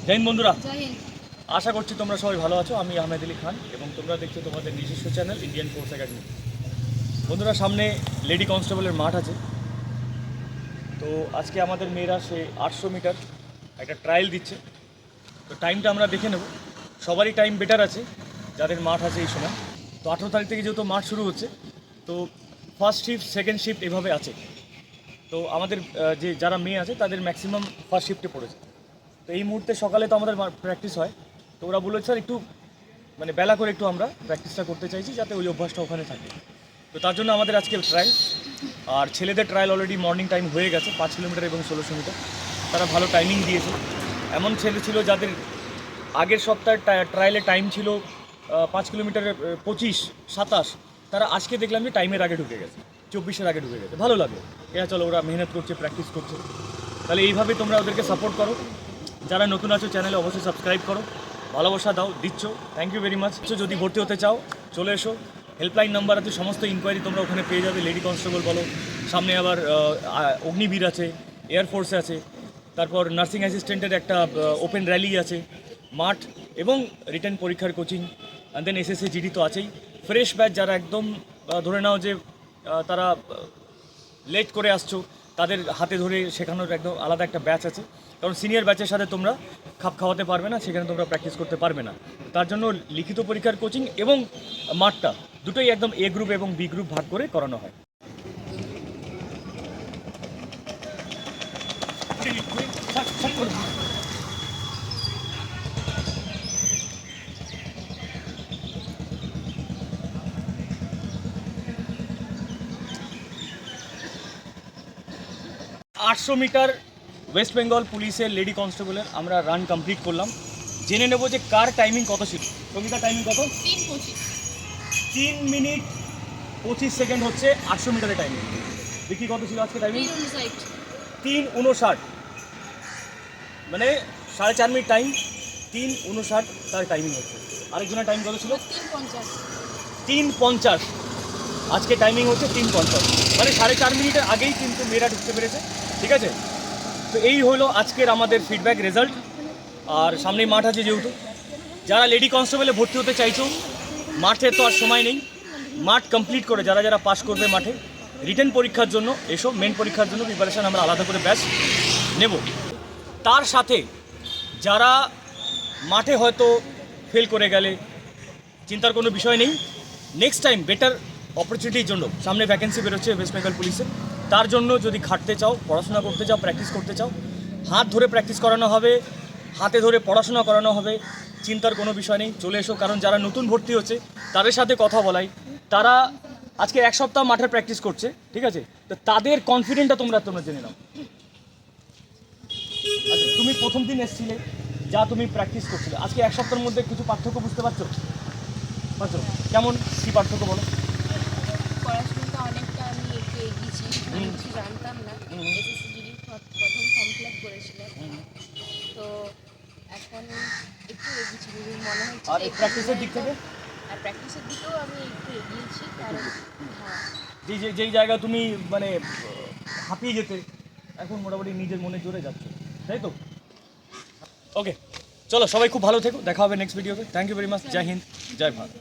জয় হিন্দ বন্ধুরা, জয় হিন্দ। আশা করছি তোমরা সবাই ভালো আছো। আমি আহমেদ আলী খান এবং তোমরা দেখছো তোমাদের নিজস্ব চ্যানেল ইন্ডিয়ান ফোর্স একাডেমি। বন্ধুরা, সামনে লেডি কনস্টেবলের মাঠ আছে। তো আজকে আমাদের মেয়েরা সে 800 মিটার একটা ট্রায়াল দিচ্ছে। তো টাইমটা আমরা দেখে নেব। সবারই টাইম বেটার আছে যাদের মাঠ আছে এই সময়। তো 18 তারিখ থেকে যেহেতু মাঠ শুরু হচ্ছে, তো ফার্স্ট শিফট সেকেন্ড শিফট এভাবে আছে। তো আমাদের যে যারা মেয়ে আছে তাদের ম্যাক্সিমাম ফার্স্ট শিফটে পড়েছে। তো এই মুহূর্তে সকালে তো আমাদের প্র্যাকটিস হয়। তো ওরা বলেছে স্যার একটু মানে বেলা করে একটু আমরা প্র্যাকটিসটা করতে চাইছি যাতে ওই অভ্যাসটা ওখানে থাকে। তো তার জন্য আমাদের আজকে ট্রায়াল। আর ছেলেদের ট্রায়াল অলরেডি মর্নিং টাইম হয়ে গেছে 5 কিলোমিটার এবং 1600 মিটার। তারা ভালো টাইমিং দিয়েছে। এমন ছেলে ছিল যাদের আগের সপ্তাহের ট্রায়ালে টাইম ছিল 5 কিলোমিটারের 25, 27। তারা আজকে দেখলাম যে টাইমের আগে ঢুকে গেছে, 24-এর আগে ঢুকে গেছে। ভালো লাগে। চলো ওরা মেহনত করছে, প্র্যাকটিস করছে। তাহলে এইভাবে তোমরা ওদেরকে সাপোর্ট করো। যারা নতুন আছো চ্যানেলে অবশ্যই সাবস্ক্রাইব করো, ভালোবাসা দাও, দিচ্ছ, থ্যাংক ইউ ভেরি মাচ। যদি ভর্তি হতে চাও চলে এসো, হেল্পলাইন নাম্বার আছে, সমস্ত ইনকোয়ারি তোমরা ওখানে পেয়ে যাবে। লেডি কনস্টেবল বলো, সামনে আবার অগ্নিবীর আছে, এয়ারফোর্সে আছে, তারপর নার্সিং অ্যাসিস্ট্যান্টের একটা ওপেন র্যালি আছে, মাঠ এবং রিটার্ন পরীক্ষার coaching, and then SSC GD তো আছেই। ফ্রেশ ব্যাচ যারা একদম ধরে নাও যে তারা লেট করে আসছো, তাদের হাতে ধরে শেখানোর একদম আলাদা একটা ব্যাচ আছে। কারণ সিনিয়র ব্যাচের সাথে তোমরা খাপ খাওয়াতে পারবে না, সেখানে তোমরা প্র্যাকটিস করতে পারবে না। তার জন্য লিখিত পরীক্ষার কোচিং এবং মাঠটা দুটোই একদম এ গ্রুপ এবং বি গ্রুপ ভাগ করে করানো হয়। আটশো মিটার ওয়েস্ট বেঙ্গল পুলিশের লেডি কনস্টেবলের আমরা রান কমপ্লিট করলাম। জেনে নেব যে কার টাইমিং কত ছিল। সঙ্গীতা টাইমিং কত? 3 মিনিট 25 সেকেন্ড হচ্ছে 800 মিটারের টাইমিং। দেখি কত ছিল আজকে টাইমিং? 3:59, মানে 4.5 মিনিট টাইম, 3:59 তার টাইমিং হচ্ছে। আরেকজনের টাইম কত ছিল? 3:50। আজকে টাইমিং হচ্ছে 3:50, মানে 4.5 মিনিটের আগেই কিন্তু মেয়েরা ঢুকতে পেরেছে। ঠিক আছে, তো এই হলো আজকের আমাদের ফিডব্যাক রেজাল্ট। আর সামনেই মাঠ আছে, যেহেতু যারা লেডি কনস্টেবলে ভর্তি হতে চাইছো, মাঠে তো আর সময় নেই। মাঠ কমপ্লিট করে যারা যারা পাস করবে মাঠে, রিটেন পরীক্ষার জন্য এসো। মেন পরীক্ষার জন্য প্রিপারেশান আমরা আলাদা করে ব্যাচ নেব। তার সাথে যারা মাঠে হয়তো ফেল করে গেলে চিন্তার কোনো বিষয় নেই। নেক্সট টাইম বেটার অপরচুনিটির জন্য সামনে ভ্যাকেন্সি বেরোচ্ছে ওয়েস্ট বেঙ্গল পুলিশে। তার জন্য যদি খাটতে চাও, পড়াশোনা করতে চাও, প্র্যাকটিস করতে চাও, হাত ধরে প্র্যাকটিস করানো হবে, হাতে ধরে পড়াশোনা করানো হবে। চিন্তার কোনো বিষয় নেই, চলে এসো। কারণ যারা নতুন ভর্তি হচ্ছে তাদের সাথে কথা বলাই, তারা আজকে 1 সপ্তাহ মাঠের প্র্যাকটিস করছে। ঠিক আছে, তো তাদের কনফিডেন্টটা তোমরা জেনে নাও। আচ্ছা, তুমি প্রথম দিন এসেছিলে, যা তুমি প্র্যাকটিস করছিলে, আজকে 1 সপ্তাহের মধ্যে কিছু পার্থক্য বুঝতে পারছো? কেমন কী পার্থক্য বলো? পড়াশোনাটা অনেকটা আমি একটু এগিয়েছি, আমি কিছু জানতাম না। এসএসসি জিডি প্রথম ফর্ম ফিল আপ করেছিলাম, তো এখন একটু এগিয়েছি মনে হচ্ছে। আর প্র্যাকটিসের দিক থেকে? আর প্র্যাকটিসের দিকেও আমি একটু এগিয়েছি, কারণ হ্যাঁ, যেই জায়গা তুমি মানে হাঁপিয়ে যেতে, এখন মোটামুটি নিজের মনে জোরে যাচ্ছে, তাই তো? ওকে, চলো সবাই খুব ভালো থেকো, দেখা হবে নেক্সট ভিডিওতে। Thank you very much. জয় হিন্দ, জয় ভারত।